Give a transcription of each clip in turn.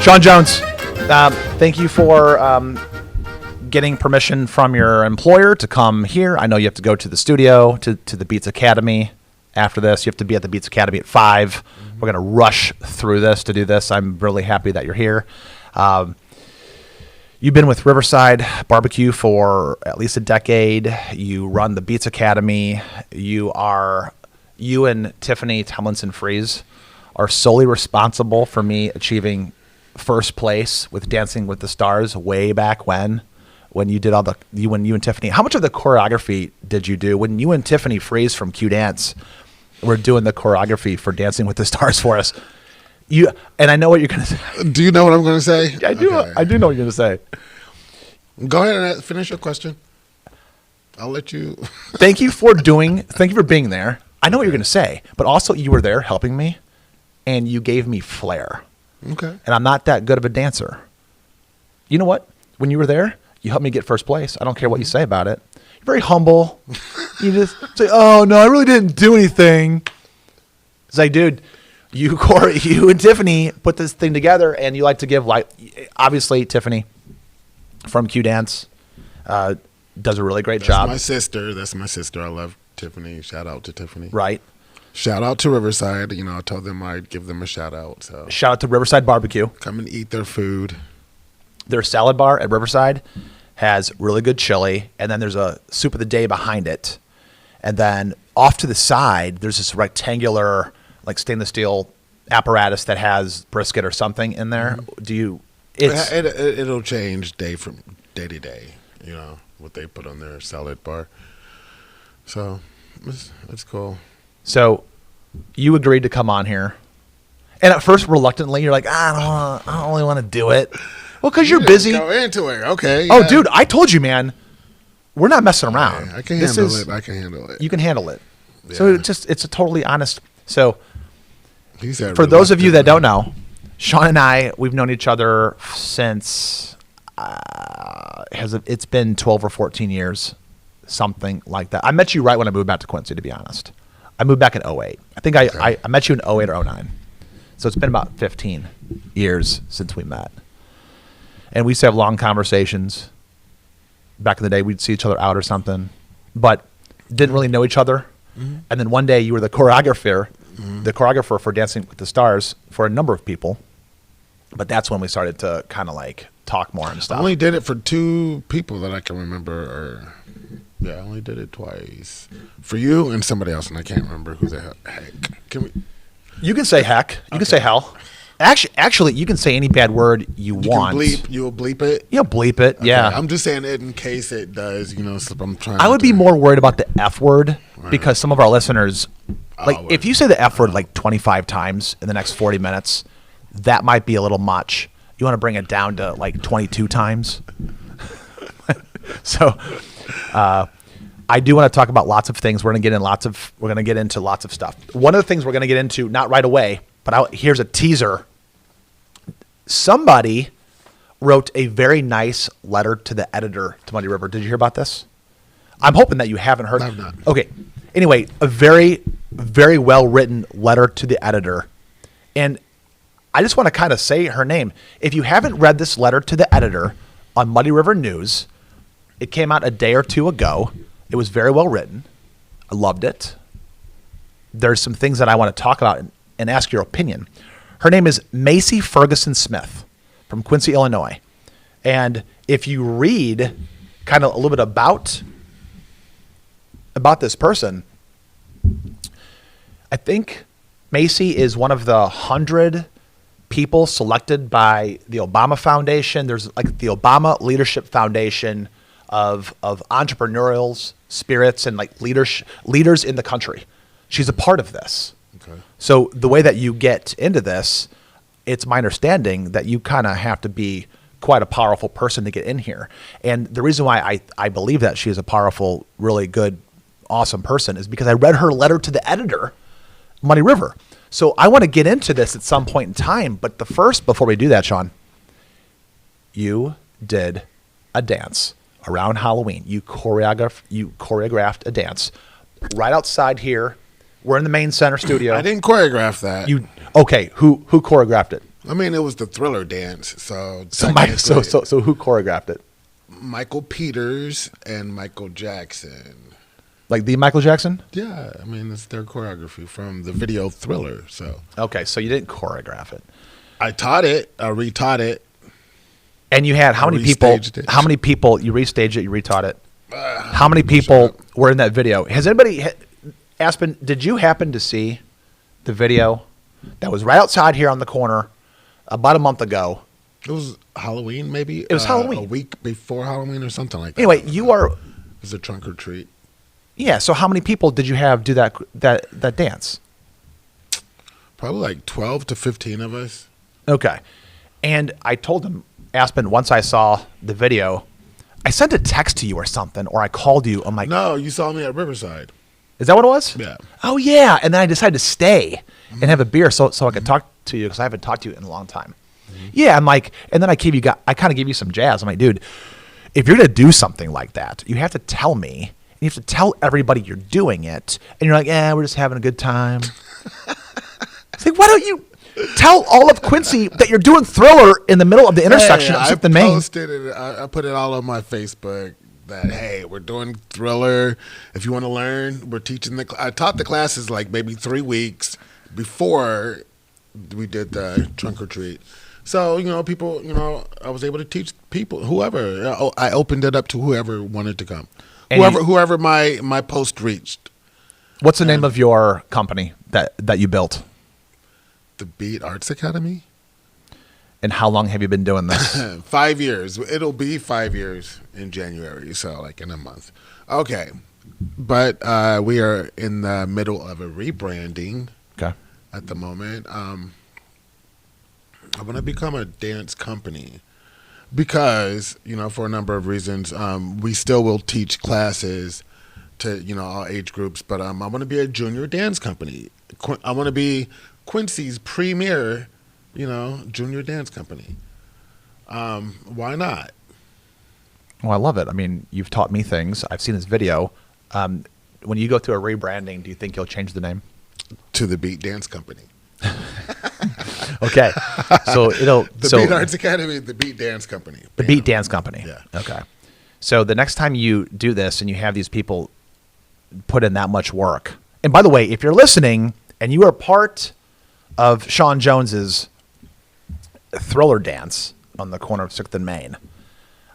Shawn Jones, thank you for getting permission from your employer to come here. I know you have to go to the studio, to the Beats Academy. After this, you have to be at the Beats Academy at 5. Mm-hmm. We're going to rush through this to do this. I'm really happy that you're here. You've been with Riverside Barbecue for at least a decade. You run the Beats Academy. You and Tiffany Tomlinson-Freeze are solely responsible for me achieving first place with Dancing with the Stars way back when you did when you and Tiffany. How much of the choreography did you do when you and Tiffany Freeze from Q Dance were doing the choreography for Dancing with the Stars for us? And I know what you're going to say. Do you know what I'm going to say? I do. Okay. I do know what you're going to say. Go ahead and finish your question. I'll let you. Thank you for being there. I know what you're going to say, but also you were there helping me, and you gave me flair. Okay. And I'm not that good of a dancer. You know what? When you were there, you helped me get first place. I don't care what you say about it. You're very humble. You just say, "Oh no, I really didn't do anything." It's like, dude, you and Tiffany put this thing together, and you like to give obviously Tiffany from Q Dance does a really great job. That's my sister. I love Tiffany. Shout out to Tiffany. Right. Shout out to Riverside. I told them I'd give them a shout out. So shout out to Riverside Barbecue. Come and eat their food. Their salad bar at Riverside has really good chili, and then there's a soup of the day behind it. And then off to the side, there's this rectangular, stainless steel apparatus that has brisket or something in there. Mm-hmm. It'll change day to day, what they put on their salad bar. So it's cool. So you agreed to come on here. And at first, reluctantly, you're like, I don't really want to do it. Well, because you're busy. Go into it. Okay. Oh, dude, I told you, man. We're not messing around. Yeah, I can handle it. You can handle it. Yeah. So it's a totally honest. So for those of you that don't know, Shawn and I, we've known each other since it's been 12 or 14 years, something like that. I met you right when I moved back to Quincy, to be honest. I moved back in 08. I think I met you in 08 or 09. So it's been about 15 years since we met. And we used to have long conversations. Back in the day, we'd see each other out or something, but didn't really know each other. Mm-hmm. And then one day you were the choreographer for Dancing with the Stars for a number of people. But that's when we started to kind of talk more and stuff. I only did it for 2 people that I can remember. I only did it twice. For you and somebody else, and I can't remember who the heck. You can say heck. You can say hell. Actually, you can say any bad word you want. You'll bleep it? You'll bleep it, okay. Yeah. I'm just saying it in case it does, so I'm trying I would be more worried about the F word because some of our listeners, if you say the F word 25 times in the next 40 minutes, that might be a little much. You want to bring it down to 22 times. So, I do want to talk about lots of things. We're going to get into lots of stuff. One of the things we're going to get into, not right away, but here's a teaser. Somebody wrote a very nice letter to the editor to Muddy River. Did you hear about this? I'm hoping that you haven't heard. I've not. Okay. Anyway, a very, very well-written letter to the editor. And I just want to kind of say her name. If you haven't read this letter to the editor on Muddy River News, it came out a day or 2 ago. It was very well written. I loved it. There's some things that I want to talk about and ask your opinion. Her name is Macy Ferguson Smith from Quincy, Illinois. And if you read kind of a little bit about this person, I think Macy is one of the 100 people selected by the Obama Foundation. There's the Obama Leadership Foundation of entrepreneurial spirits and leaders in the country. She's a part of this. Okay. So the way that you get into this, it's my understanding that you kind of have to be quite a powerful person to get in here. And the reason why I believe that she is a powerful, really good, awesome person is because I read her letter to the editor, Muddy River. So I want to get into this at some point in time. But before we do that, Shawn, you did a dance around Halloween. You choreographed a dance right outside here We're in the main center studio. I didn't choreograph that. Okay? Who choreographed it? I mean, it was the Thriller dance. So So who choreographed it? Michael Peters and Michael Jackson. Like the Michael Jackson? Yeah, I mean, it's their choreography from the video Thriller. So Okay, so you didn't choreograph it. I taught it. I retaught it. And you had how many people? Restaged it. How many people? You restaged it. You retaught it. How many people were in that video? Has anybody, Aspen? Did you happen to see the video that was right outside here on the corner about a month ago? It was Halloween, maybe. It was Halloween. A week before Halloween or something like that. Anyway, you are. It was a trunk or treat. Yeah. So how many people did you have do that dance? Probably like 12 to 15 of us. Okay. And I told him, Aspen, once I saw the video, I sent a text to you or something, or I called you. I'm like, No, you saw me at Riverside. is that what it was? Yeah. Oh, yeah. And then I decided to stay and have a beer so I could talk to you because I haven't talked to you in a long time. Yeah. I'm like, and then I kind of gave you some jazz. I'm like, dude, if you're going to do something like that, you have to tell me. And you have to tell everybody you're doing it. And you're like, we're just having a good time. It's like, why don't you tell all of Quincy that you're doing Thriller in the middle of the intersection of 6th and Main? I posted it. I put it all on my Facebook that, hey, we're doing Thriller. If you want to learn, we're teaching I taught the classes like maybe 3 weeks before we did the trunk or treat. So, people, I was able to teach people, whoever. I opened it up to whoever wanted to come. And whoever my post reached. What's the name of your company that you built? The Beat Arts Academy. And how long have you been doing this? 5 years. It'll be 5 years in January, so like in a month. Okay. But we are in the middle of a rebranding at the moment. I want to become a dance company because, for a number of reasons, we still will teach classes to, all age groups, but I want to be a junior dance company. I want to be Quincy's premier, junior dance company. Why not? Well, I love it. I mean, you've taught me things. I've seen this video. When you go through a rebranding, do you think you'll change the name? To the Beat Dance Company. Okay. So Beat Arts Academy, the Beat Dance Company. The Beat Dance Company. Yeah. Okay. So the next time you do this and you have these people put in that much work, and by the way, if you're listening and you are part of Shawn Jones's Thriller dance on the corner of 6th and Main,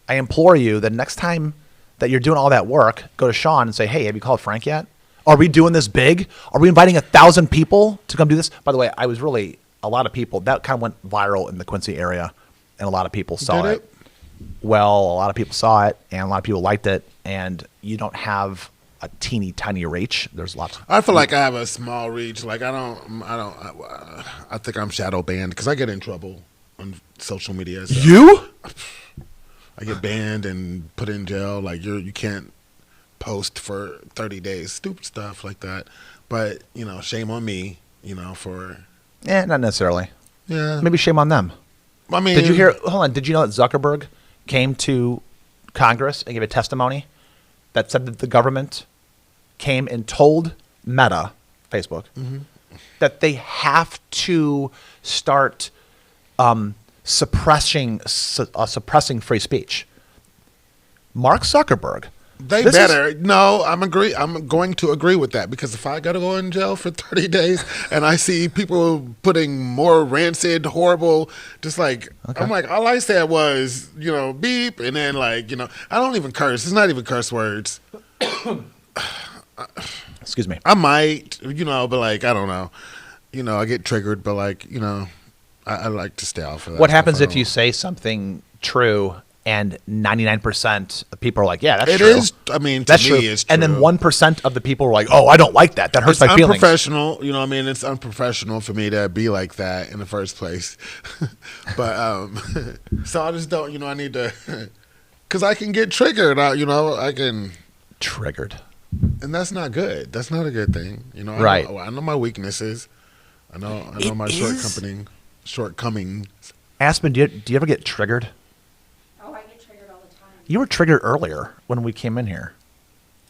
I implore you that next time that you're doing all that work, go to Shawn and say, hey, have you called Frank yet? Are we doing this big? Are we inviting 1,000 people to come do this? By the way, a lot of people, that kind of went viral in the Quincy area, and a lot of people saw it. Well, a lot of people saw it, and a lot of people liked it, and you don't have a teeny tiny reach. There's lots. I feel like I have a small reach. Like I think I'm shadow banned because I get in trouble on social media. So You? I get banned and put in jail. Like you can't post for 30 days, stupid stuff like that. But shame on me. For not necessarily. Yeah, maybe shame on them. I mean, did you hear? Hold on. Did you know that Zuckerberg came to Congress and gave a testimony that said that the government came and told Meta, Facebook, that they have to start suppressing free speech? Mark Zuckerberg. No, I'm going to agree with that because if I got to go in jail for 30 days and I see people putting more rancid, horrible, just like, okay. I'm like, all I said was, beep. And then I don't even curse. It's not even curse words. Excuse me. I might, but I don't know. I get triggered, but I like to stay off of that. What happens if you say something true and 99% of people are like, yeah, that's true. It is. I mean, to me, it's true. And then 1% of the people are like, oh, I don't like that. That hurts my feelings. It's unprofessional. It's unprofessional for me to be like that in the first place. But so I just don't. I need to, because I can get triggered. I can triggered, and that's not good. That's not a good thing. Right. I know my weaknesses. I know my shortcomings. Aspen, do you ever get triggered? Oh, I get triggered all the time. You were triggered earlier when we came in here.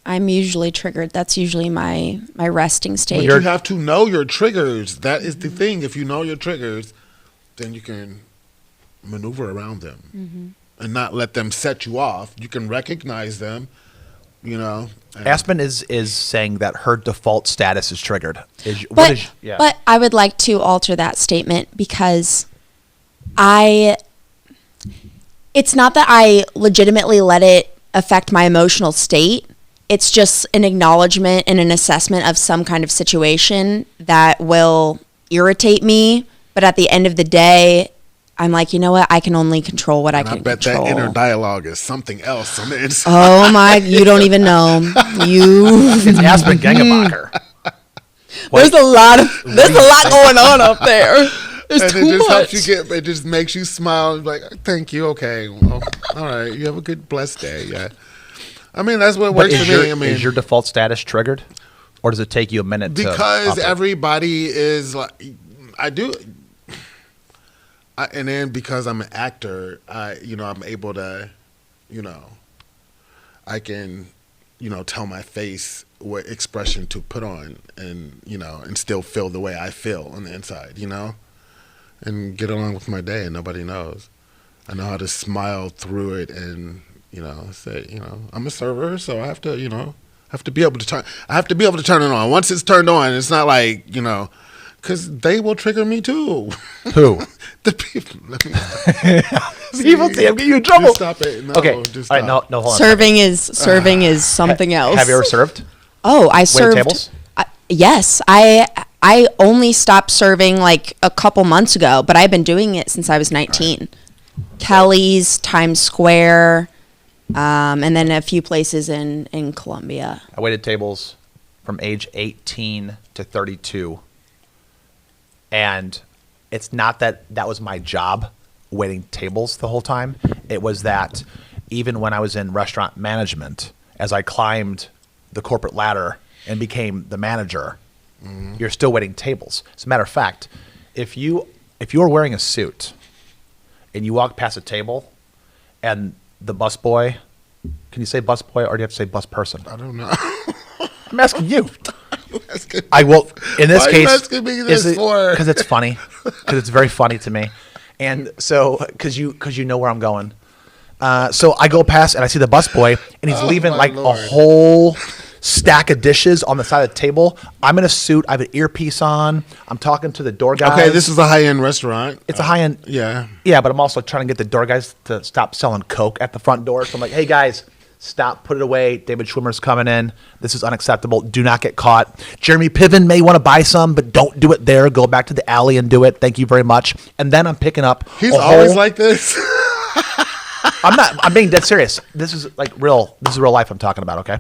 I'm usually triggered. That's usually my resting But state. you have to know your triggers. That is the thing. If you know your triggers, then you can maneuver around them and not let them set you off. You can recognize them, you know. Aspen is saying that her default status is triggered. But I would like to alter that statement because it's not that I legitimately let it affect my emotional state. It's just an acknowledgement and an assessment of some kind of situation that will irritate me. But at the end of the day, I'm like, you know what? I can only control what I can control. I bet that inner dialogue is something else on the inside. Oh my, you don't even know. It's Aspen Gengenbacher. There's a lot going on up there. There's and too it just much. helps you it just makes you smile. Like, thank you. Okay. Well, all right. You have a good, blessed day. Yeah. I mean, that's what works for me. I mean, is your default status triggered? Or does it take you a minute because everybody is like, and then because I'm an actor, I'm able to, I can, tell my face what expression to put on and, and still feel the way I feel on the inside, and get along with my day and nobody knows. I know how to smile through it and, say, I'm a server, so I have to, be able to turn it on. Once it's turned on, it's not like, because they will trigger me too. Who? The people. People see, I'm getting you in trouble. Just stop it. No, okay. Just all stop. right, no, hold on. Serving is something else. Have you ever served? Oh, I Waited served. tables? Yes, I only stopped serving like a couple months ago, but I've been doing it since I was 19. Right. Kelly's, Times Square, and then a few places in Columbia. I waited tables from age 18 to 32. And it's not that was my job, waiting tables the whole time. It was that even when I was in restaurant management, as I climbed the corporate ladder and became the manager, you're still waiting tables. As a matter of fact, if you are wearing a suit and you walk past a table and the busboy, can you say busboy or do you have to say bus person? I don't know. I'm asking you. I will. In this case, because it's funny, because it's very funny to me, and so because you know where I'm going. So I go past and I see the busboy, and he's leaving like a whole stack of dishes on the side of the table. I'm in a suit. I have an earpiece on. I'm talking to the door guys. Okay, this is a high-end restaurant. It's a high-end. Yeah. Yeah, but I'm also trying to get the door guys to stop selling Coke at the front door. So I'm like, hey guys. Stop, put it away. David Schwimmer's coming in. This is unacceptable. Do not get caught. Jeremy Piven may want to buy some, but don't do it there. Go back to the alley and do it. Thank you very much. And then I'm picking up. He's always like this. I'm being dead serious. This is real life I'm talking about, okay?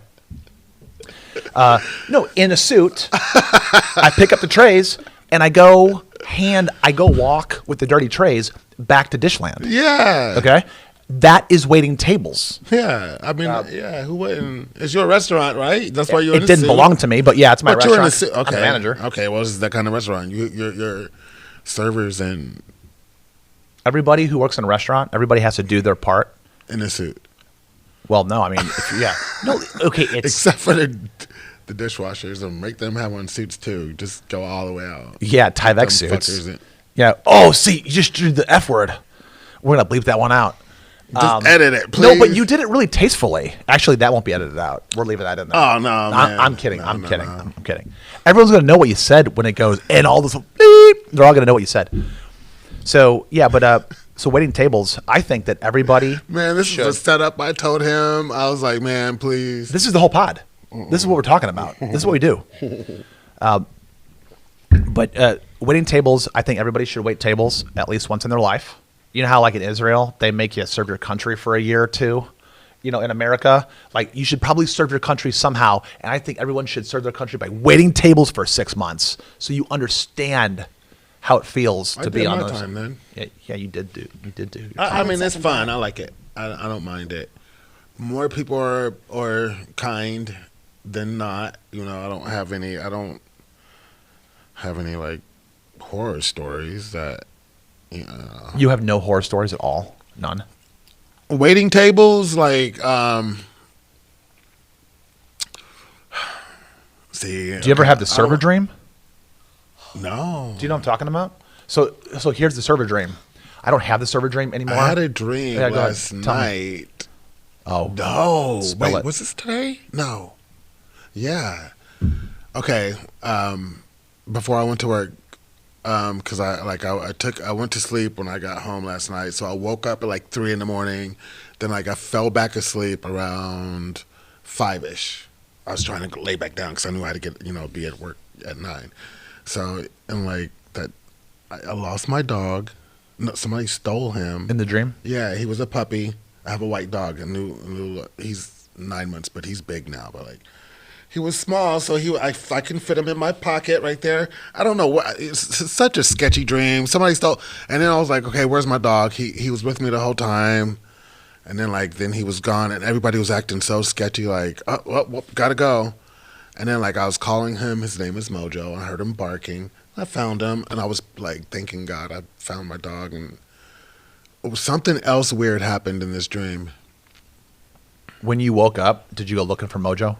No, in a suit, I pick up the trays and I go walk with the dirty trays back to Dishland. Yeah. Okay? That is waiting tables. Yeah, I mean, who wouldn't? It's your restaurant, right? That's why you're in a suit. It didn't belong to me, but yeah, it's my restaurant. You're in a suit. Okay. I'm the manager. Okay, well, this is that kind of restaurant. You're servers and everybody who works in a restaurant, everybody has to do their part in a suit. Well, no, I mean, no, okay, it's except for the dishwashers, and make them have on suits too. Just go all the way out. Yeah, Tyvek suits. Yeah. Oh, see, you just drew the F word. We're gonna bleep that one out. Just edit it, please. No, but you did it really tastefully. Actually, that won't be edited out. We're leaving that in there. Oh, no, man. I'm kidding. I'm kidding. Everyone's going to know what you said when it goes, and all this, beep, they're all going to know what you said. So, yeah, but so waiting tables, I think that everybody Man, this is a setup. I told him. I was like, man, please. This is the whole pod. This is what we're talking about. This is what we do. But waiting tables, I think everybody should wait tables at least once in their life. You know how, like in Israel, they make you serve your country for a year or two? In America, you should probably serve your country somehow. And I think everyone should serve their country by waiting tables for 6 months so you understand how it feels to be on those. Time, then. Yeah, you did do. I mean, it's fun. I like it. I don't mind it. More people are kind than not. I don't have any horror stories that. You have no horror stories at all? None? Waiting tables, See, Do you ever have the server dream? No. Do you know what I'm talking about? So here's the server dream. I don't have the server dream anymore. I had a dream Yeah, go ahead. last Tell me. night. Oh. No. Spell Wait, it. was this today? No. Yeah. Okay. Before I went to work, because I went to sleep when I got home last night. So I woke up at like 3 a.m. Then I fell back asleep around 5ish. I was trying to lay back down because I knew I had to be at work at 9. So and like that, I lost my dog. No, somebody stole him In the dream? Yeah, he was a puppy. I have a white dog. He's 9 months, but he's big now. But like, he was small, so I can fit him in my pocket right there. I don't know what. It's such a sketchy dream. Somebody stole, and then I was like, okay, where's my dog? He was with me the whole time, and then he was gone, and everybody was acting so sketchy. Like, well, gotta go. And then like I was calling him. His name is Mojo. I heard him barking. I found him, and I was like thanking God I found my dog, and something else weird happened in this dream. When you woke up, did you go looking for Mojo?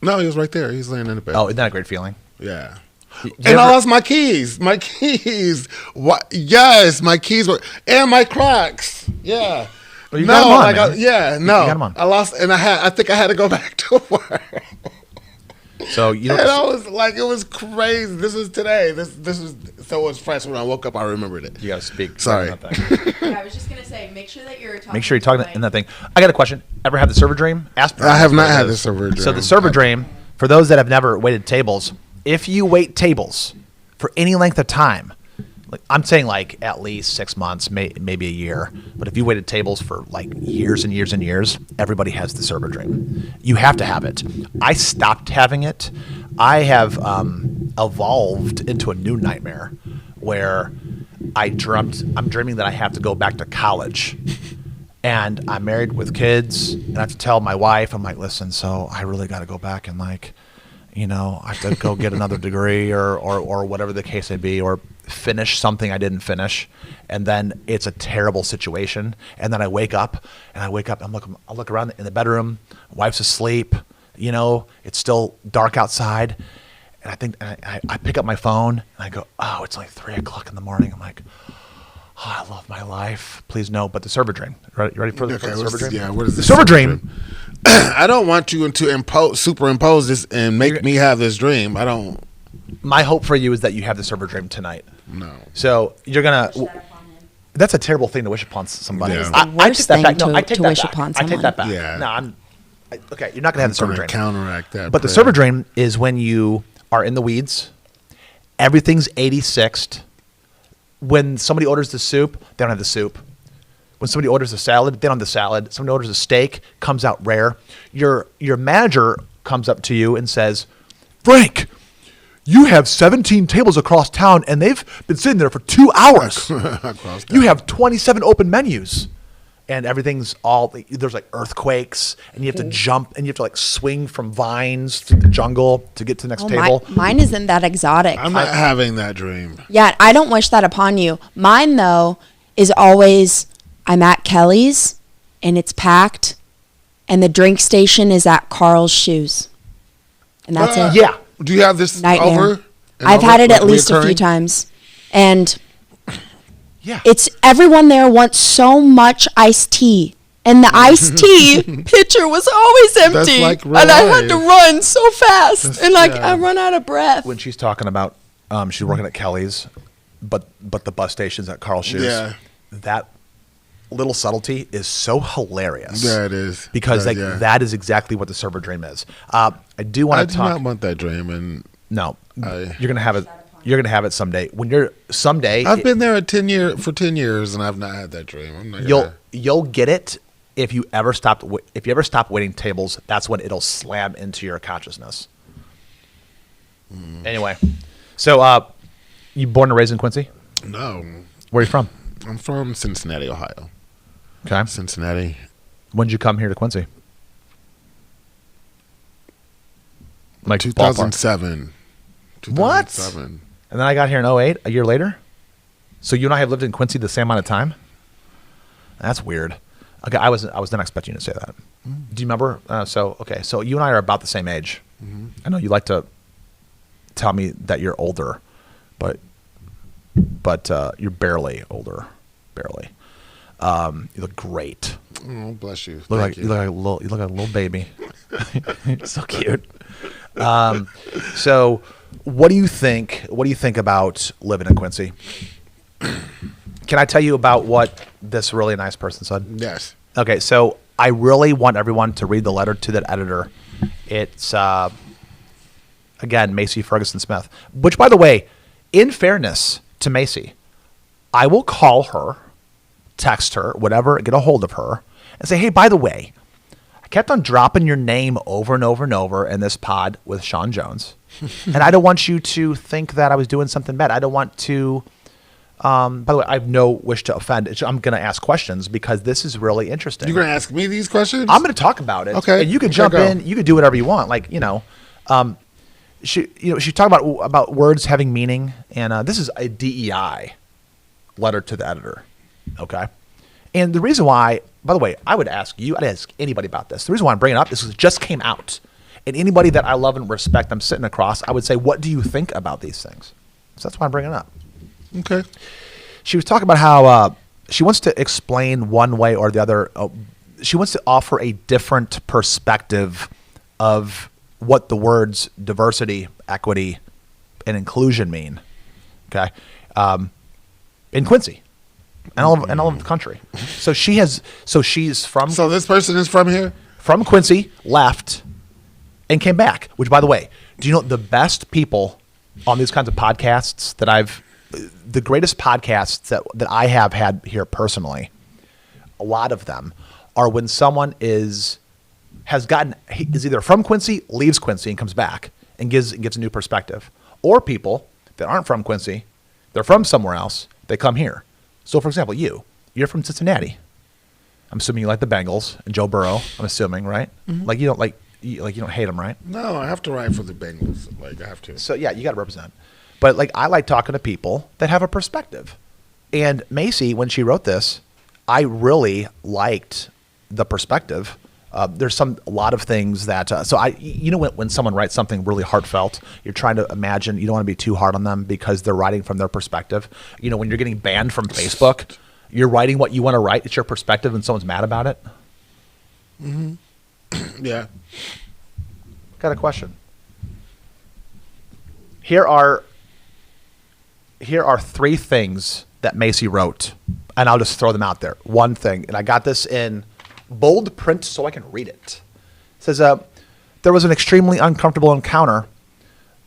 No, he was right there. He's laying in the bed. Oh, isn't that a great feeling? Yeah. Did you And I ever- lost my keys. My keys. What? Yes, my keys were, and my Crocs. Yeah. Well, you got 'em on, man. No. You got 'em on. I lost, and I think I had to go back to work. So you And don't. I was like, it was crazy. This was today. This was so it was fresh when I woke up. I remembered it. You got to speak. Sorry. on that thing. Yeah, I was just gonna say, make sure that you're talking. Make sure you're talking in that thing. I got a question. Ever have the server dream? Ask. I have not what it had is. the server So dream. the server dream, for those that have never waited tables, if you wait tables for any length of time, like I'm saying, like at least 6 months, maybe a year. But if you waited tables for like years and years and years, everybody has the server dream. You have to have it. I stopped having it. I have evolved into a new nightmare where I'm dreaming that I have to go back to college. And I'm married with kids, and I have to tell my wife, I'm like, listen, so I really got to go back and I have to go get another degree or whatever the case may be, or finish something I didn't finish. And then it's a terrible situation. And then I wake up, I look around in the bedroom, wife's asleep, it's still dark outside. And I think I pick up my phone and I go, oh, it's like 3 o'clock in the morning. I'm like, oh, I love my life. Please no. But the server dream. You ready for the server dream? Yeah, what is the this server dream? I don't want you to superimpose this and make me have this dream. I don't. My hope for you is that you have the server dream tonight. No. So you're gonna. That's a terrible thing to wish upon somebody. Yeah. I Worst take that back. thing No, I take to that wish back. upon I take that back. Yeah. No, okay. You're not gonna have the server I'm gonna dream. counteract that. But the prayer. server dream is when you are in the weeds. Everything's 86'd. When somebody orders the soup, they don't have the soup. When somebody orders a salad, they don't have the salad. Somebody orders a steak, comes out rare. Your manager comes up to you and says, Frank, you have 17 tables across town, and they've been sitting there for 2 hours. Across You town. have 27 open menus. And everything's there's like earthquakes, and you have to jump, and you have to like swing from vines through the jungle to get to the next table. Mine isn't that exotic. I'm not having that dream. Yeah, I don't wish that upon you. Mine, though, is always I'm at Kelly's and it's packed and the drink station is at Carl's Shoes. And that's it. Yeah. Do you have this Nightmare. over? and I've over, had it like, at least a few reoccurring? times. And Yeah. it's everyone there wants so much iced tea. And the iced tea pitcher was always empty. like real and I had to life. run so fast. That's- And like yeah. I run out of breath. When she's talking about she's working at Kelly's, but the bus station's at Carl's Shoes. Yeah. That little subtlety is so hilarious. Yeah, it is. Because Yeah. that is exactly what the server dream is. I do want I to do talk. not want that dream, and No, I- you're gonna have it. You're gonna have it someday. When you're someday, I've been there for 10 years, and I've not had that dream. I'm not you'll get it if you ever stop waiting tables. That's when it'll slam into your consciousness. Anyway, so you born and raised in Quincy? No, Where are you from? I'm from Cincinnati, Ohio. Okay. Cincinnati. When did you come here to Quincy? Like ballpark. 2007. What? 2007. And then I got here in 08, a year later. So you and I have lived in Quincy the same amount of time? That's weird. Okay, I was not expecting you to say that. Do you remember? So you and I are about the same age. I know you like to tell me that you're older, but you're barely older, barely. You look great. Oh, bless you. You Thank you. look like a little baby. So cute. So what do you think? What do you think about living in Quincy? Can I tell you about what this really nice person said? Yes. Okay, so I really want everyone to read the letter to that editor. It's again Macy Ferguson Smith. Which, by the way, in fairness to Macy, I will call her, text her, whatever, get a hold of her, and say, hey, by the way, I kept on dropping your name over and over and over in this pod with Shawn Jones, and I don't want you to think that I was doing something bad. I don't want to. By the way, I have no wish to offend. I'm going to ask questions because this is really interesting. You're going to ask me these questions? I'm going to talk about it. Okay. And you can Okay, jump go. in. You can do whatever you want. Like, she talked about words having meaning, and this is a DEI letter to the editor. Okay. And the reason why, by the way, I'd ask anybody about this. The reason why I'm bringing it up is it just came out. And anybody that I love and respect, I'm sitting across, I would say, what do you think about these things? So that's why I'm bringing it up. Okay. She was talking about how she wants to explain one way or the other. She wants to offer a different perspective of what the words diversity, equity, and inclusion mean. Okay, in Quincy, and all of the country. So she's from. So this person is from here? From Quincy, left, and came back. Which, by the way, do you know the best people on these kinds of podcasts the greatest podcasts that I have had here personally, a lot of them are when someone is either from Quincy, leaves Quincy, and comes back and gets a new perspective, or people that aren't from Quincy, they're from somewhere else, they come here. So, for example, you're from Cincinnati. I'm assuming you like the Bengals and Joe Burrow. I'm assuming, right? Mm-hmm. Like you don't hate them, right? No, I have to ride for the Bengals. Like I have to. So yeah, you got to represent. But like I like talking to people that have a perspective. And Macy, when she wrote this, I really liked the perspective. There's a lot of things that when someone writes something really heartfelt, you're trying to imagine, you don't want to be too hard on them because they're writing from their perspective. When you're getting banned from Facebook, you're writing what you want to write. It's your perspective, and someone's mad about it. Mm-hmm. Yeah. Got a question. Here are 3 things that Macy wrote, and I'll just throw them out there. One thing, and I got this in bold print so I can read it. It says, there was an extremely uncomfortable encounter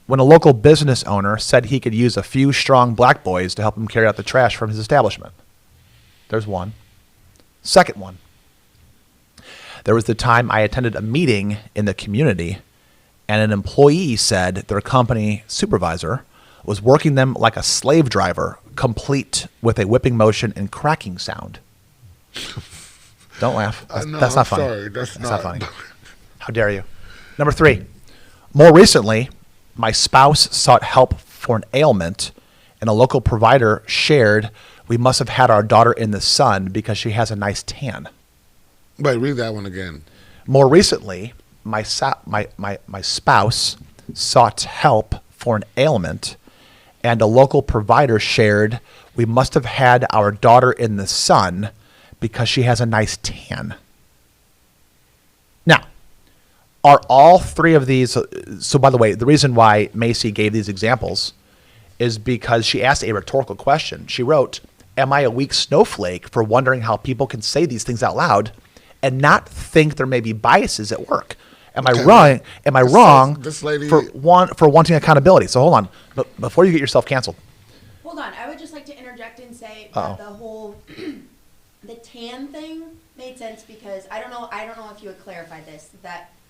when a local business owner said he could use a few strong black boys to help him carry out the trash from his establishment. There's one. Second one. There was the time I attended a meeting in the community, and an employee said their company supervisor was working them like a slave driver, complete with a whipping motion and cracking sound. Don't laugh. That's not funny. Sorry, that's not funny. How dare you? Number 3. More recently, my spouse sought help for an ailment, and a local provider shared we must have had our daughter in the sun because she has a nice tan. Wait, read that one again. More recently, my spouse sought help for an ailment, and a local provider shared we must have had our daughter in the sun because she has a nice tan. Now, are all 3 of these... So, by the way, the reason why Macy gave these examples is because she asked a rhetorical question. She wrote, am I a weak snowflake for wondering how people can say these things out loud and not think there may be biases at work? Am I wrong? Am I wrong this lady, for wanting accountability? So hold on, but before you get yourself canceled. Hold on, I would just like to interject and say that the whole the tan thing made sense because I don't know if you would clarify this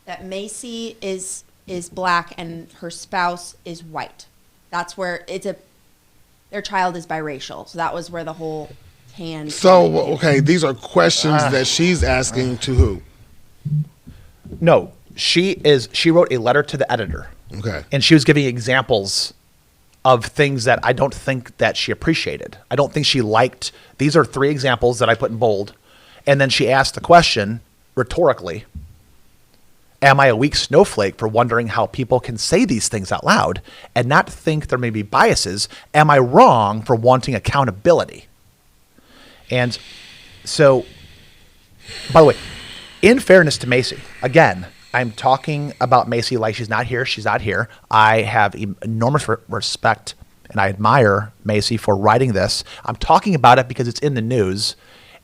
that Macy is black and her spouse is white. That's where their child is biracial. So that was where the whole tan. So okay, these are questions that she's asking to who? No. She wrote a letter to the editor. Okay. And she was giving examples of things that I don't think that she appreciated. I don't think she liked. These are 3 examples that I put in bold. And then she asked the question rhetorically. Am I a weak snowflake for wondering how people can say these things out loud and not think there may be biases? Am I wrong for wanting accountability? And so, by the way, in fairness to Macy, again, I'm talking about Macy like she's not here. She's not here. I have enormous respect and I admire Macy for writing this. I'm talking about it because it's in the news.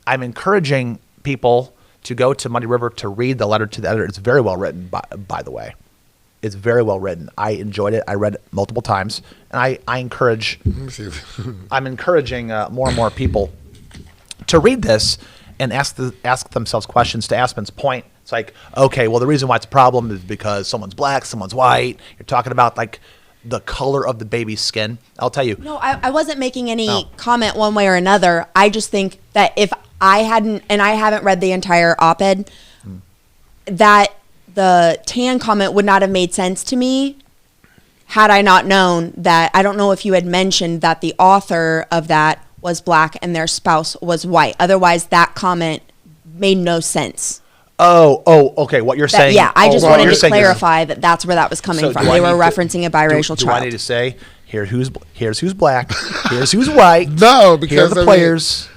I'm encouraging people to go to Muddy River to read the letter to the editor. It's very well written, by the way. It's very well written. I enjoyed it. I read it multiple times. And I encourage, I'm encouraging more and more people to read this and ask themselves questions. To Aspen's point, it's like, okay, well, the reason why it's a problem is because someone's black, someone's white. You're talking about like the color of the baby's skin. I'll tell you. No, I wasn't making any comment one way or another. I just think that if I hadn't, and I haven't read the entire op-ed, that the tan comment would not have made sense to me had I not known that. I don't know if you had mentioned that the author of that was black and their spouse was white. Otherwise, that comment made no sense. Oh, okay. What you're saying? Yeah, I just wanted to clarify that that's where that was coming from. They were referencing a biracial child. Do I need to say here's who's black, here's who's white? No, because here are the players.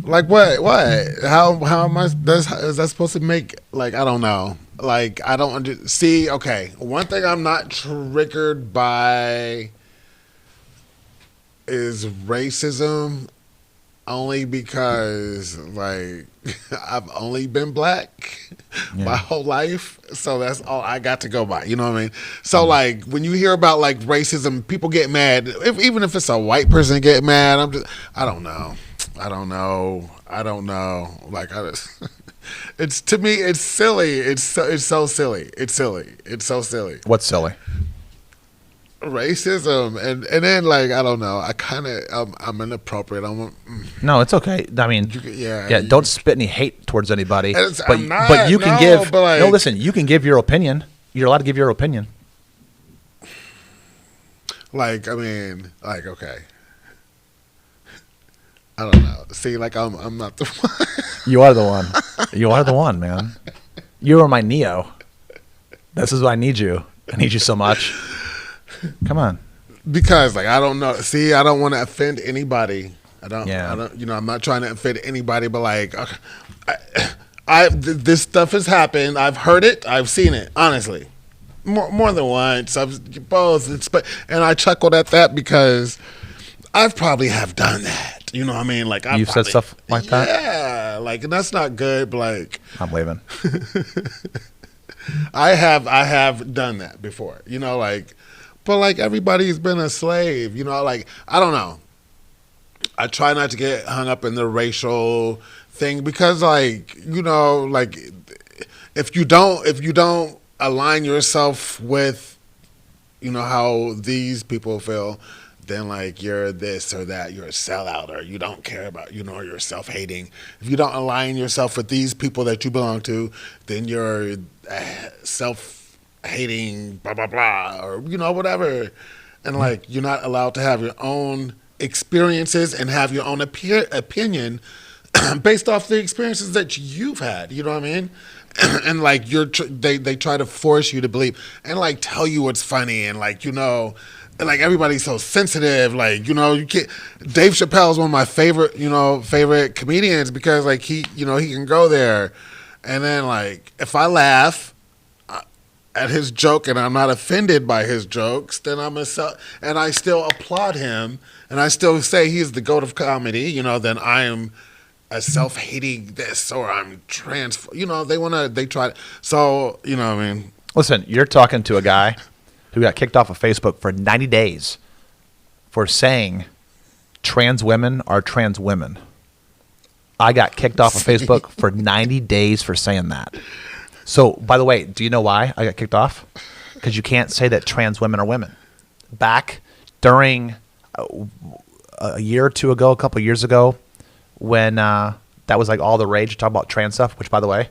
Like what? How am I? Is that supposed to make like I don't know? Like I don't see. Okay, one thing I'm not triggered by is racism. Only because, like, I've only been black my whole life, so that's all I got to go by. You know what I mean? So, like, when you hear about like racism, people get mad. Even if it's a white person get mad, I don't know. Like, it's to me, it's silly. It's so silly. It's so silly. What's silly? Racism and then like I don't know. I'm inappropriate. No, it's okay. I mean, don't spit any hate towards anybody. But you can give. Like, no, listen. You can give your opinion. You're allowed to give your opinion. Like I mean, like okay. I don't know. See, like I'm not the one. You are the one. You are the one, man. You are my Neo. This is why I need you. I need you so much. Come on. Because like I don't know. See, I don't want to offend anybody. I don't. You know, I'm not trying to offend anybody. But like, this stuff has happened. I've heard it. I've seen it. Honestly, more than once. I've both. And I chuckled at that because I've probably have done that. You know what I mean? Like you've said stuff like that. Yeah. Like, and that's not good. But like, I'm leaving. I have done that before. You know, like. But, like, everybody's been a slave, you know? Like, I don't know. I try not to get hung up in the racial thing because, like, you know, like, if you don't align yourself with, you know, how these people feel, then, like, you're this or that. You're a sellout or you don't care about, you know, you're self-hating. If you don't align yourself with these people that you belong to, then you're self-hating, blah, blah, blah, or, you know, whatever. And, like, you're not allowed to have your own experiences and have your own opinion based off the experiences that you've had. You know what I mean? And, like, they try to force you to believe and, like, tell you what's funny and, like, you know, like, everybody's so sensitive. Like, you know, you can't. Dave Chappelle is one of my favorite comedians because, like, he can go there. And then, like, if I laugh at his joke and I'm not offended by his jokes, then and I still applaud him and I still say he's the GOAT of comedy, you know, then I am a self-hating this or I'm trans, you know, they try to, so, you know what I mean? Listen, you're talking to a guy who got kicked off of Facebook for 90 days for saying trans women are trans women. I got kicked off of Facebook for 90 days for saying that. So, by the way, do you know why I got kicked off? Because you can't say that trans women are women. Back during a year or two ago, a couple of years ago, when that was like all the rage to talk about trans stuff, which, by the way,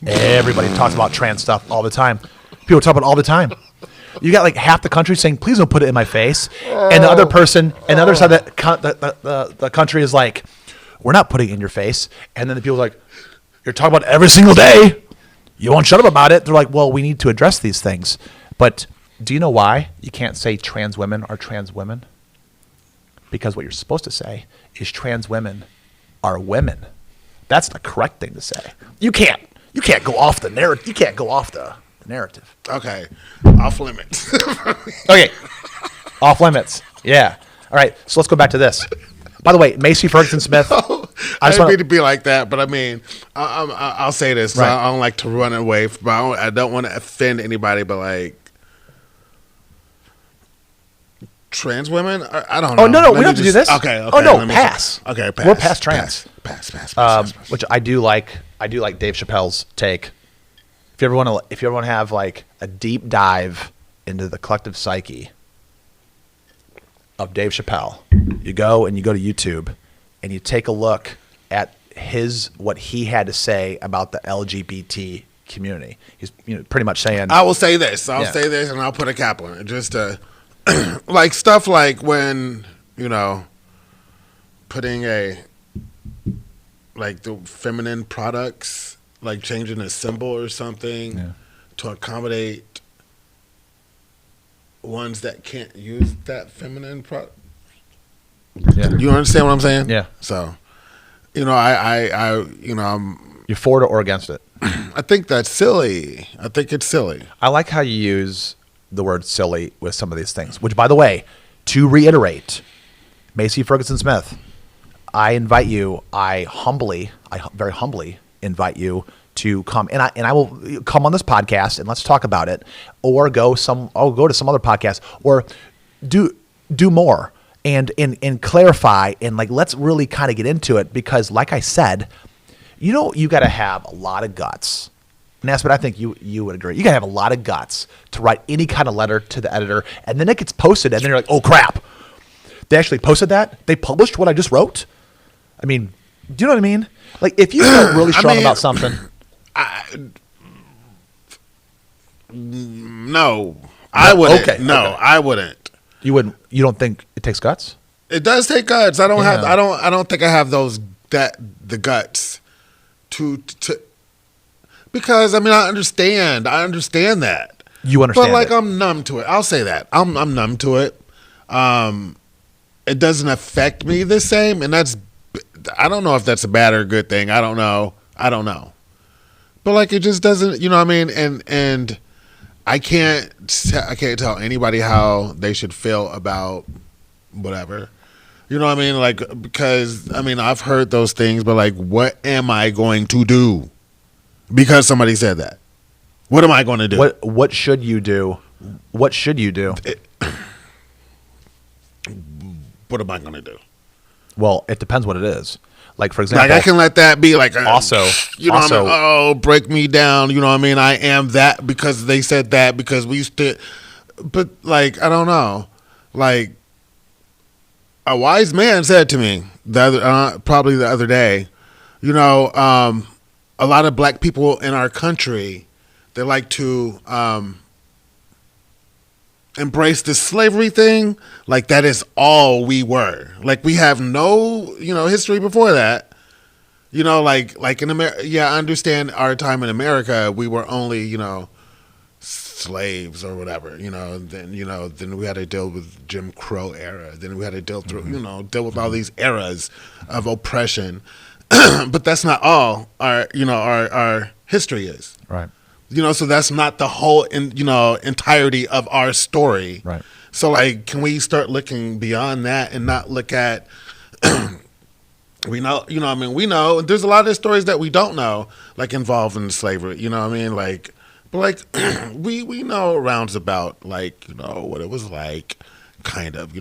everybody talks about trans stuff all the time. People talk about it all the time. You got like half the country saying, please don't put it in my face. And the other person, and the other side of the country is like, we're not putting it in your face. And then the people are like, you're talking about it every single day. you won't shut up about it. They're like, well, we need to address these things. But do you know why you can't say trans women are trans women? Because what you're supposed to say is trans women are women. That's the correct thing to say. You can't go off the narrative. You can't go off the narrative. Okay. Off limits. Okay. Off limits. Yeah. All right. So let's go back to this. By the way, Macy Ferguson Smith. I didn't mean to be like that, but I mean, I'll say this. Right. I don't like to run away. I don't want to offend anybody, but like trans women. I don't know. Oh no, we don't have to do this. Okay. Oh no, pass. Okay, pass. We're past trans. Pass. Which I do like. I do like Dave Chappelle's take. If you ever want to have like a deep dive into the collective psyche of Dave Chappelle, you go to YouTube and you take a look at what he had to say about the LGBT community. He's pretty much saying, I will say this. I'll Yeah. say this, and I'll put a cap on it. Just to like stuff like when putting the feminine products, like changing a symbol or something to accommodate ones that can't use that feminine product. yeah, You understand what I'm saying? Yeah. So, you're for it or against it. I think that's silly. I think it's silly. I like how you use the word silly with some of these things, which, by the way, to reiterate, Macy Ferguson Smith, I invite you, I very humbly invite you to come, and I will come on this podcast and let's talk about it, or go to some other podcast, or do more and clarify, and like, let's really kind of get into it, because like I said, you got to have a lot of guts. And that's what I think you would agree. You got to have a lot of guts to write any kind of letter to the editor, and then it gets posted, and then you're like, oh crap, they actually posted that? They published what I just wrote? I mean, do you know what I mean? Like, if you feel really strong about something. No, I wouldn't. Okay, no, okay. I wouldn't. You wouldn't. You don't think it takes guts? It does take guts. I don't Yeah. have. I don't think I have the guts to. Because I mean, I understand that. You understand, but like, it. I'm numb to it. I'll say that. I'm numb to it. It doesn't affect me the same, and I don't know if that's a bad or a good thing. I don't know. But like, it just doesn't. You know what I mean? And I can't tell anybody how they should feel about whatever. You know what I mean? Like, because I mean, I've heard those things, but like, what am I going to do? Because somebody said that. What am I going to do? What should you do? What should you do? What am I going to do? Well, it depends what it is. Like, for example, Like, I can let that be like also, what I mean? Oh, break me down. You know what I mean? I am that because they said that, because we stood. But like, I don't know. Like, a wise man said to me probably the other day, a lot of black people in our country, they like to embrace the slavery thing. Like, that is all we were. Like, we have no, history before that. Like in America. Yeah, I understand our time in America, we were only, slaves or whatever. Then we had to deal with Jim Crow era. Then we had to deal with all these eras of oppression. But that's not all our history is. right. So that's not the whole entirety of our story. Right. So like, can we start looking beyond that and not look at we know there's a lot of stories that we don't know, like, involving slavery, like, but like we know rounds about, like, what it was like, kind of,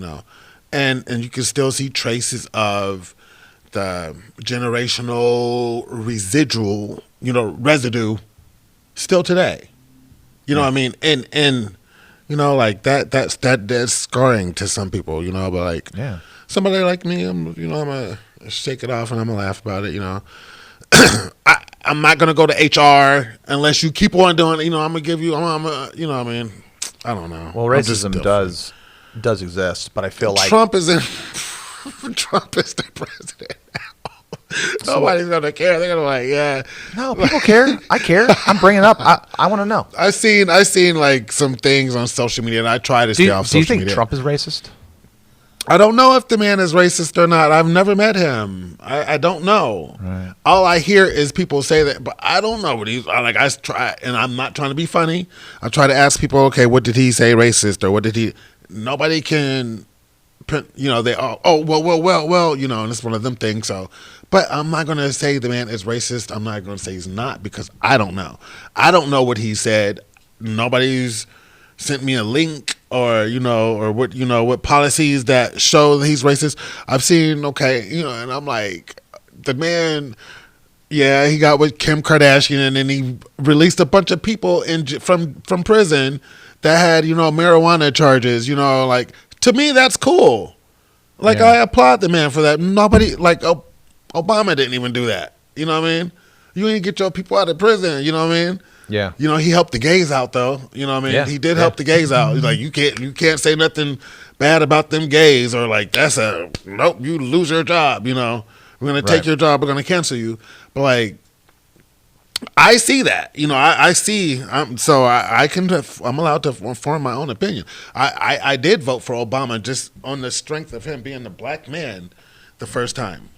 and you can still see traces of the generational residue still today. You know what I mean? And like, that's scarring to some people, but like, Yeah. somebody like me, I'm gonna shake it off and I'm gonna laugh about it, I'm not gonna go to HR unless you keep on doing it. I'm gonna give you, I'm gonna, I mean, I don't know. Well, racism does exist, but I feel like Trump is the president now. Nobody's gonna care. They're gonna like, yeah. No, people care. I care. I'm bringing it up. I want to know. I seen like some things on social media, and I try to stay off Do you social think media. Trump is racist? I don't know if the man is racist or not. I've never met him. I don't know. Right. All I hear is people say that, but I don't know what he's like. I try, and I'm not trying to be funny. I try to ask people, okay, what did he say racist, or what did he? Nobody can, they all, well, and it's one of them things. So, but I'm not going to say the man is racist. I'm not going to say he's not because I don't know. I don't know what he said. Nobody's sent me a link or what policies that show that he's racist. I've seen, and I'm like, the man, yeah, he got with Kim Kardashian, and then he released a bunch of people from prison that had, marijuana charges, like, to me, that's cool. Like, Yeah. I applaud the man for that. Nobody, like, Obama didn't even do that. You know what I mean? You ain't get your people out of prison, you know what I mean? Yeah. He helped the gays out though. You know what I mean? Yeah. He did help the gays out. He's like, you can't say nothing bad about them gays, or like nope, you lose your job, We're gonna take your job, we're gonna cancel you. But like, I see that. I see I'm allowed to form my own opinion. I did vote for Obama just on the strength of him being a black man the first time.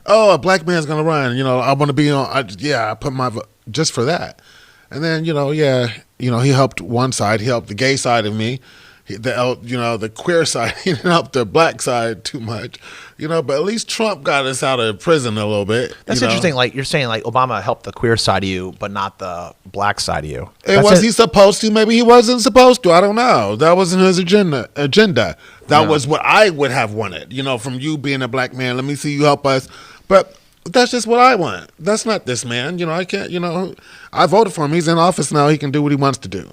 Oh, a black man's gonna run, I wanna be on I put my vote just for that. And then, he helped one side. He helped the gay side of me. The queer side. He didn't help the black side too much. But at least Trump got us out of prison a little bit. That's interesting. Like, you're saying, like, Obama helped the queer side of you, but not the black side of you. He supposed to? Maybe he wasn't supposed to. I don't know. That wasn't his agenda. That was what I would have wanted, from you being a black man. Let me see you help us. But that's just what I want. That's not this man. I can't, I voted for him. He's in office now. He can do what he wants to do.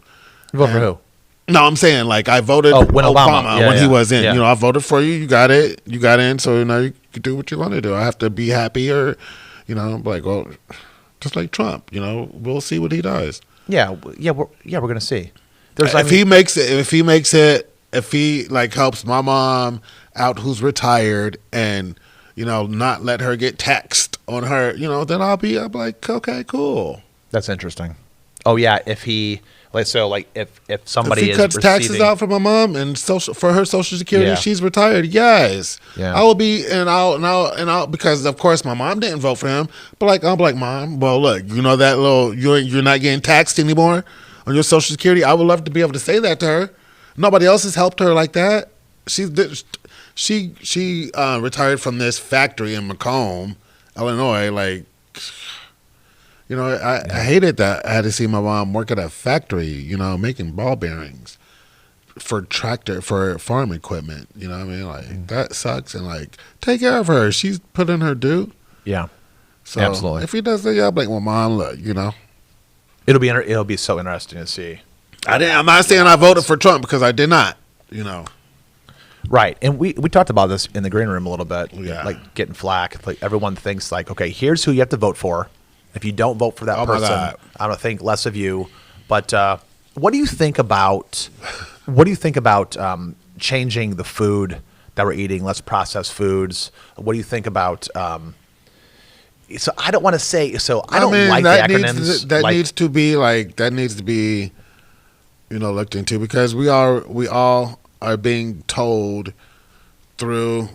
You vote for who? No, I'm saying, like, I voted when Obama Yeah, when he was in. Yeah. I voted for you. You got it. You got in. So, you can do what you want to do. I have to be happy or, like, well, just like Trump, we'll see what he does. Yeah. We're going to see. If he like helps my mom out who's retired and, not let her get taxed on her, then I'll be like, okay, cool. That's interesting. Oh yeah, if somebody if he is cuts receiving taxes out for my mom and for her Social Security, Yeah. she's retired. Yes, Yeah. I will be, and I'll because of course my mom didn't vote for him, but like I'm like, Mom, well look, that you're not getting taxed anymore on your Social Security. I would love to be able to say that to her. Nobody else has helped her like that. She retired from this factory in Macomb, Illinois. Like, I hated that. I had to see my mom work at a factory, making ball bearings for farm equipment. You know what I mean? Like, that sucks. And like, take care of her. She's put in her due. Yeah. So Absolutely. if he does that, yeah, I'm like, well, Mom, look, It'll be so interesting to see. I'm not saying I voted for Trump because I did not. Right, and we talked about this in the green room a little bit. Yeah. Like getting flack. Like everyone thinks like, okay, here's who you have to vote for. If you don't vote for that Oh, my person, God. I'm gonna think less of you. But what do you think about changing the food that we're eating, less processed foods? What do you think about? So I don't want to say. So I don't like the acronyms. That needs to be looked into because we all are being told through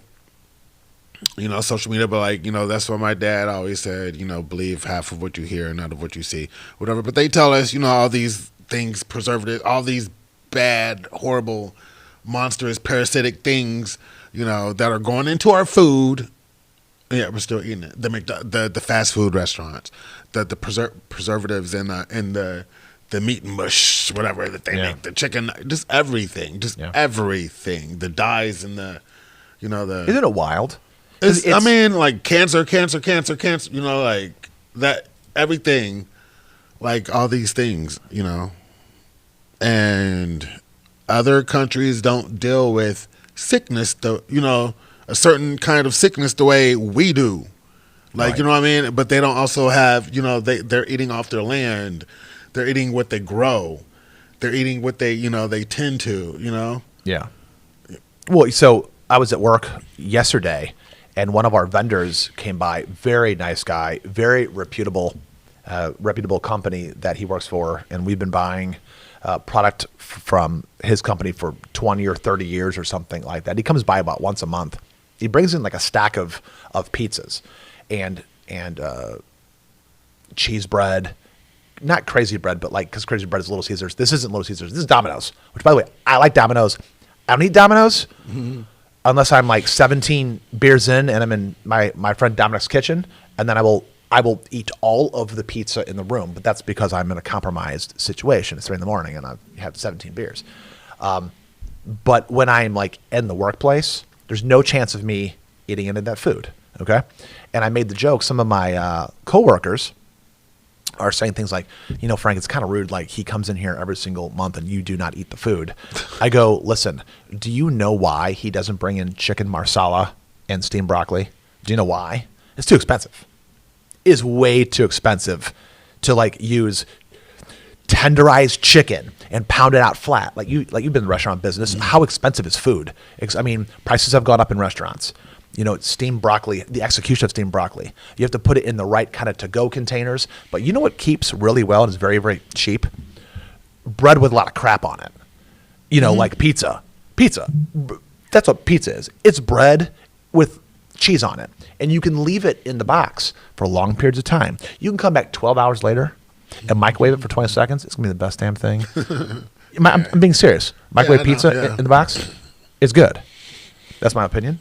social media, but like that's what my dad always said, believe half of what you hear and not of what you see, whatever. But they tell us all these things, preservatives, all these bad, horrible, monstrous, parasitic things that are going into our food. Yeah, we're still eating it. The fast food restaurants, the preservatives and the meat and mush, whatever that they make, the chicken, just everything, everything. The dyes and the Isn't it wild? like cancer, like that, everything, like all these things, and other countries don't deal with sickness, a certain kind of sickness the way we do. Like, Right. you know what I mean? But they don't also have, they're eating off their land. They're eating what they grow. They're eating what they tend to, Yeah. Well, so I was at work yesterday, and one of our vendors came by. Very nice guy, very reputable company that he works for, and we've been buying product from his company for 20 or 30 years or something like that. He comes by about once a month. He brings in like a stack of pizzas and cheese bread, not crazy bread, but like, because crazy bread is Little Caesars. This isn't Little Caesars. This is Domino's, which, by the way, I like Domino's. I don't eat Domino's unless I'm like 17 beers in and I'm in my friend Dominic's kitchen, and then I will eat all of the pizza in the room, but that's because I'm in a compromised situation. It's 3 a.m. and I've had 17 beers. But when I'm like in the workplace, there's no chance of me eating any of that food. Okay. And I made the joke. Some of my coworkers are saying things like, Frank, it's kind of rude. Like, he comes in here every single month and you do not eat the food. I go, listen, do you know why he doesn't bring in chicken marsala and steamed broccoli? Do you know why? It's too expensive. It is way too expensive to like use tenderized chicken and pound it out flat. Like you've been in the restaurant business. How expensive is food? I mean, prices have gone up in restaurants. Steamed broccoli, the execution of steamed broccoli. You have to put it in the right kind of to-go containers. But you know what keeps really well and is very, very cheap? Bread with a lot of crap on it. Like pizza. Pizza. That's what pizza is. It's bread with cheese on it. And you can leave it in the box for long periods of time. You can come back 12 hours later and microwave it for 20 seconds. It's going to be the best damn thing. I'm being serious. Microwave pizza in the box is good. That's my opinion.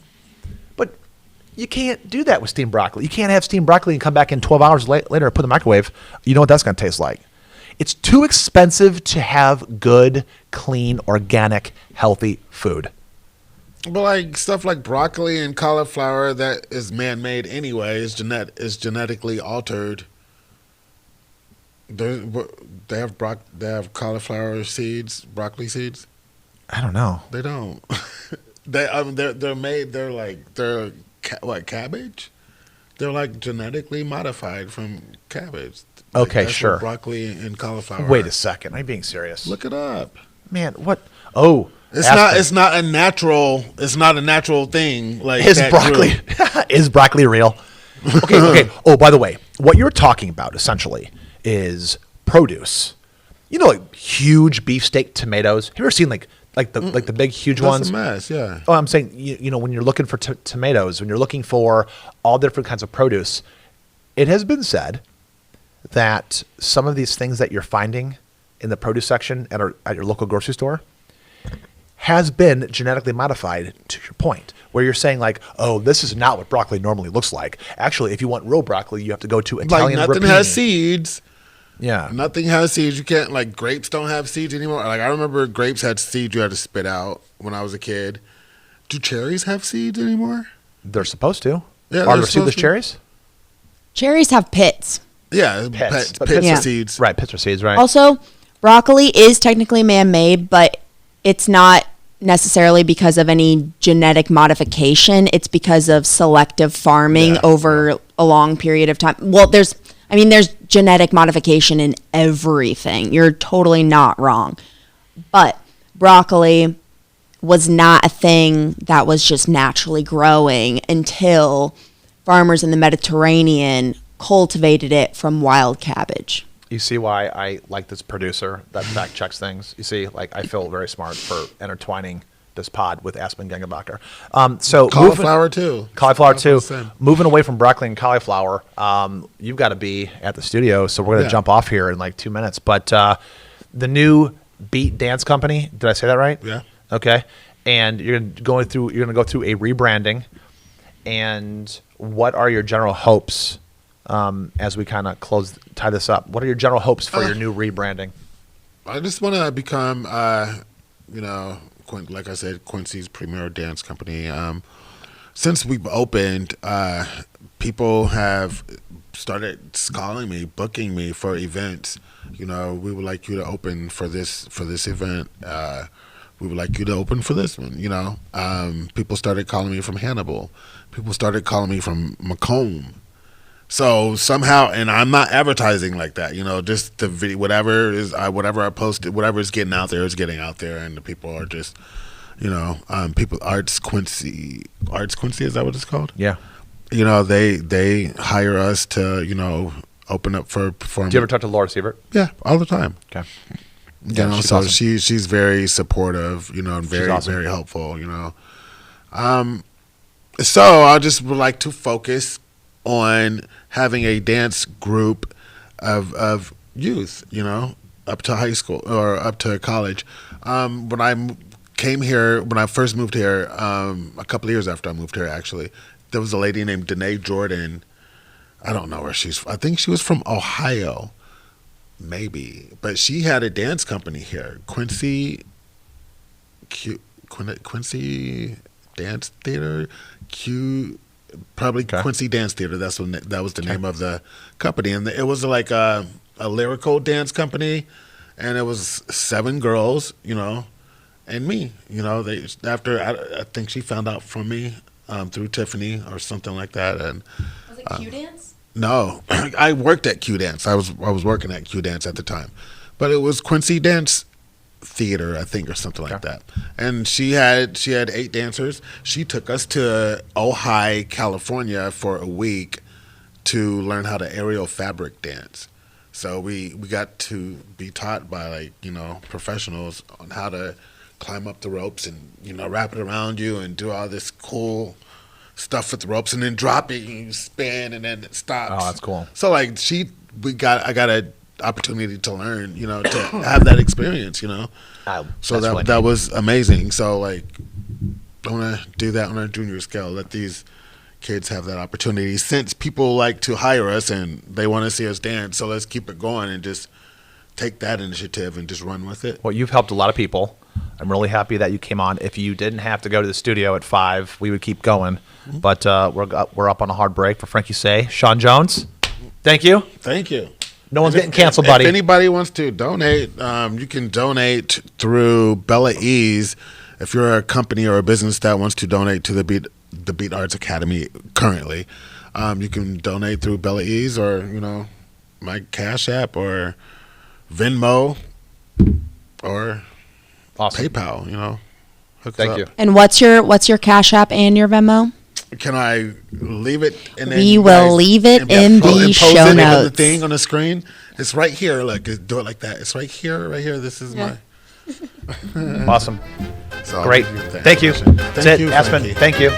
But you can't do that with steamed broccoli. You can't have steamed broccoli and come back in 12 hours later and put in the microwave. You know what that's going to taste like. It's too expensive to have good, clean, organic, healthy food. But like stuff like broccoli and cauliflower that is man-made anyway is genetically altered. They have cauliflower seeds, broccoli seeds. I don't know. They don't. They're cabbage. They're like genetically modified from cabbage. Okay, that's sure. What broccoli and cauliflower. Wait a second. I'm being serious. Look it up. Man, what? Oh, it's not a natural thing. Like, is broccoli is broccoli real? Okay. Oh, by the way, what you're talking about essentially is produce. Like huge beefsteak tomatoes. Have you ever seen like the big huge ones? That's a mess. Yeah. Oh, I'm saying when you're looking for tomatoes, when you're looking for all different kinds of produce, it has been said that some of these things that you're finding in the produce section at your local grocery store has been genetically modified, to your point, where you're saying like, oh, this is not what broccoli normally looks like. Actually, if you want real broccoli, you have to go to Italian nothing rapini. has seeds. Yeah. Nothing has seeds. You can't, like, grapes don't have seeds anymore. Like, I remember grapes had seeds you had to spit out when I was a kid. Do cherries have seeds anymore? They're supposed to. Yeah, Are there seedless cherries? Cherries have pits. Yeah, Pits. pits Yeah. of seeds. Right, pits or seeds, right? Also, broccoli is technically man-made, but it's not necessarily because of any genetic modification. It's because of selective farming over a long period of time. Well, there's genetic modification in everything. You're totally not wrong. But broccoli was not a thing that was just naturally growing until farmers in the Mediterranean cultivated it from wild cabbage. You see why I like this producer that fact checks things? You see, like, I feel very smart for intertwining this pod with Aspen Gengenbacher. So Cauliflower too. Moving away from broccoli and cauliflower, you've got to be at the studio, so we're going to jump off here in like 2 minutes. But the new Beat Dance Company, did I say that right? Yeah. Okay. And you're going to go through a rebranding. And what are your general hopes as we kind of tie this up? What are your general hopes for your new rebranding? I just want to become, like I said, Quincy's premier dance company. Since we've opened, people have started calling me, booking me for events. We would like you to open for this event. We would like you to open for this one. People started calling me from Hannibal. People started calling me from Macomb. So somehow, and I'm not advertising like that, just the video, whatever I posted, whatever is getting out there is getting out there, and the people are just, People, Arts Quincy, is that what it's called? Yeah. They hire us to, open up for performance. Do you ever talk to Laura Siebert? Yeah, all the time. Okay. She's awesome. she's very supportive, and very, awesome. very helpful, So I just would like to focus on having a dance group of youth, up to high school or up to college. When I came here, when I first moved here, a couple of years after I moved here, actually, there was a lady named Danae Jordan. I don't know where she's. I think she was from Ohio, maybe, but she had a dance company here, Quincy Dance Theater, Quincy Dance Theater. That was the name of the company, and it was like a lyrical dance company, and it was 7 girls, and me. They after I think she found out from me through Tiffany or something like that, and Was it Q Dance? No, I worked at Q Dance. I was working at Q Dance at the time, but it was Quincy Dance Theater, I think, or something like that. And she had 8 dancers. She took us to Ojai, California, for a week to learn how to aerial fabric dance. So we got to be taught by professionals on how to climb up the ropes and wrap it around you and do all this cool stuff with the ropes and then drop it and you spin and then it stops. Oh, that's cool. So I got an opportunity to learn, to have that experience, So that was amazing. So I want to do that on a junior scale. Let these kids have that opportunity, since people like to hire us and they want to see us dance. So let's keep it going and just take that initiative and just run with it. Well, you've helped a lot of people. I'm really happy that you came on. If you didn't have to go to the studio at 5, we would keep going. Mm-hmm. But we're up on a hard break for Frankie Say. Shawn Jones, thank you. Thank you. No one's getting canceled, buddy. If anybody wants to donate, you can donate through Bella Ease. If you're a company or a business that wants to donate to the Beat Arts Academy currently, you can donate through Bella Ease or my Cash App or Venmo or Awesome. PayPal. Thank you. And what's your Cash App and your Venmo? Can I leave it? And then We will leave it in the show notes. The thing on the screen. It's right here. Do it like that. It's right here. Right here. This is my. Awesome. So Great. Thank you. That's it, Aspen. Thank you.